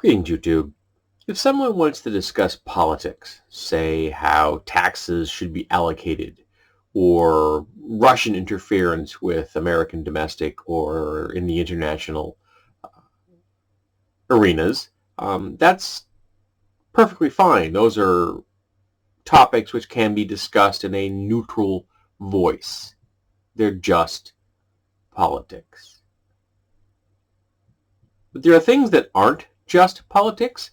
Greetings, YouTube. If someone wants to discuss politics, say how taxes should be allocated, or Russian interference with American domestic or in the international arenas, that's perfectly fine. Those are topics which can be discussed in a neutral voice. They're just politics. But there are things that aren't just politics,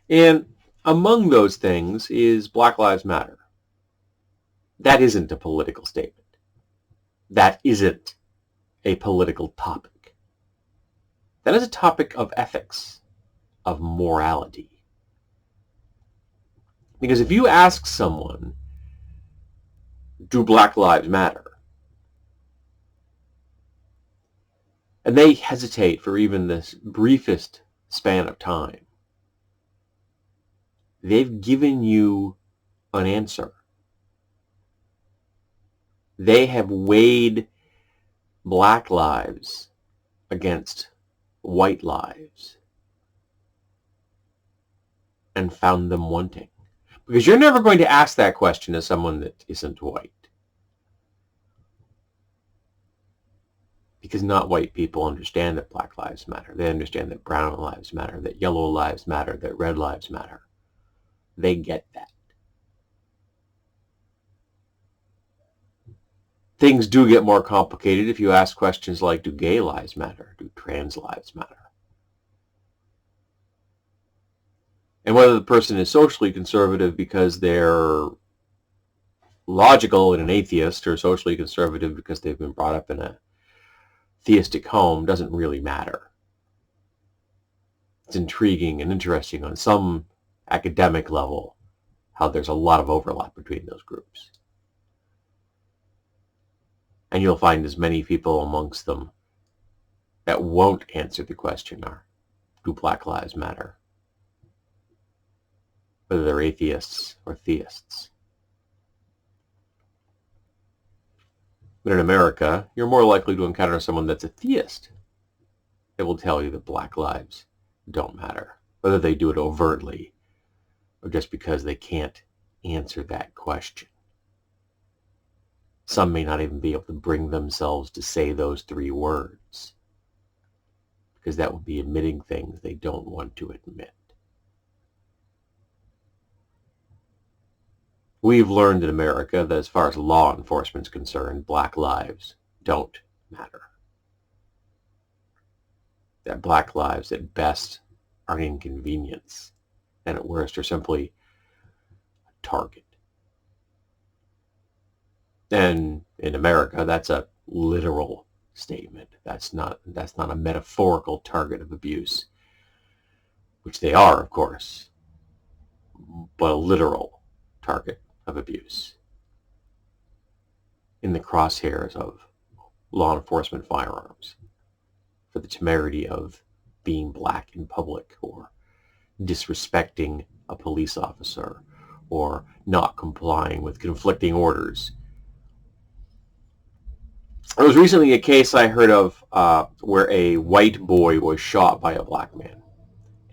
and among those things is Black Lives Matter. That isn't a political statement. That isn't a political topic. That is a topic of ethics, of morality. Because if you ask someone, do Black Lives matter? And they hesitate for even this briefest span of time, they've given you an answer. They have weighed black lives against white lives and found them wanting. Because you're never going to ask that question to someone that isn't white. Because not white people understand that black lives matter. They understand that brown lives matter, that yellow lives matter, that red lives matter. They get that. Things do get more complicated if you ask questions like, do gay lives matter? Do trans lives matter? And whether the person is socially conservative because they're logical and an atheist, or socially conservative because they've been brought up in a theistic home, doesn't really matter. It's intriguing and interesting on some academic level how there's a lot of overlap between those groups. And you'll find as many people amongst them that won't answer the question are, do Black Lives matter? Whether they're atheists or theists. But in America, you're more likely to encounter someone that's a theist that will tell you that black lives don't matter, whether they do it overtly or just because they can't answer that question. Some may not even be able to bring themselves to say those three words, because that would be admitting things they don't want to admit. We've learned in America that as far as law enforcement is concerned, black lives don't matter. That black lives at best are an inconvenience, and at worst are simply a target. And in America, that's a literal statement. That's not a metaphorical target of abuse, which they are, of course, but a literal target of abuse in the crosshairs of law enforcement firearms for the temerity of being black in public, or disrespecting a police officer, or not complying with conflicting orders. There was recently a case I heard of where a white boy was shot by a black man,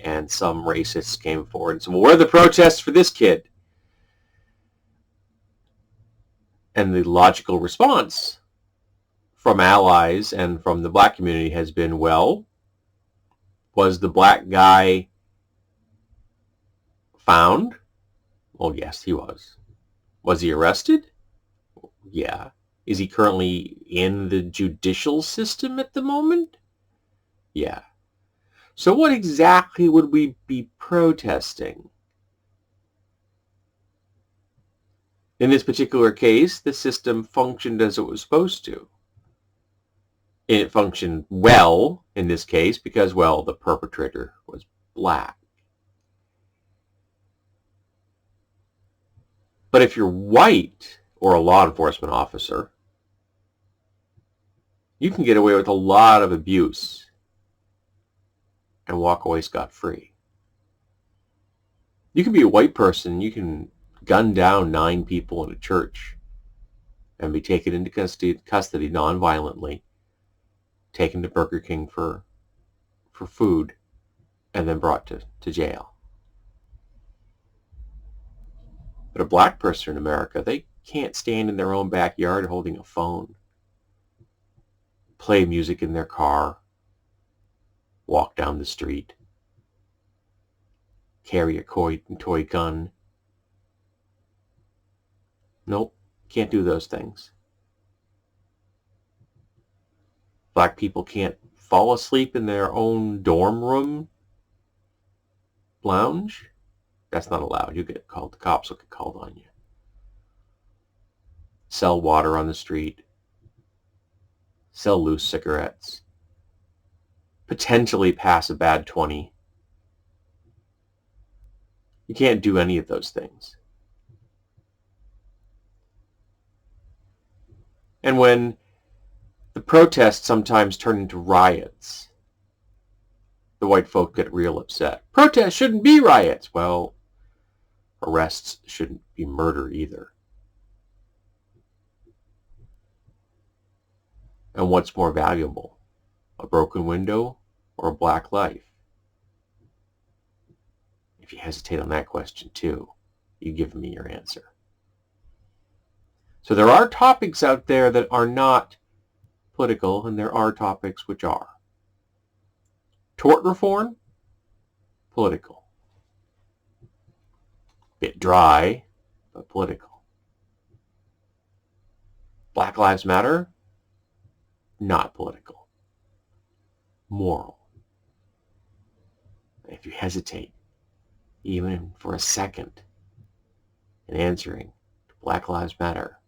and some racists came forward and said, well, where are the protests for this kid? And the logical response from allies and from the black community has been, well, was the black guy found? Well, yes, he was. Was he arrested? Yeah. Is he currently in the judicial system at the moment? Yeah. So what exactly would we be protesting? In this particular case, the system functioned as it was supposed to. And it functioned well in this case because, well, the perpetrator was black. But if you're white or a law enforcement officer, you can get away with a lot of abuse and walk away scot-free. You can be a white person, you can gun down 9 people in a church and be taken into custody non-violently, taken to Burger King for food, and then brought to jail. But a black person in America, they can't stand in their own backyard holding a phone, play music in their car, walk down the street, carry a toy gun. Nope, can't do those things. Black people can't fall asleep in their own dorm room lounge. That's not allowed. You get called. The cops will get called on you. Sell water on the street. Sell loose cigarettes. Potentially pass a bad 20. You can't do any of those things. And when the protests sometimes turn into riots, the white folk get real upset. Protests shouldn't be riots. Well, arrests shouldn't be murder either. And what's more valuable, a broken window or a black life? If you hesitate on that question too, you've given me your answer. So there are topics out there that are not political, and there are topics which are. Tort reform, political. Bit dry, but political. Black Lives Matter, not political. Moral. And if you hesitate, even for a second, in answering to Black Lives Matter,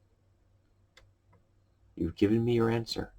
you've given me your answer.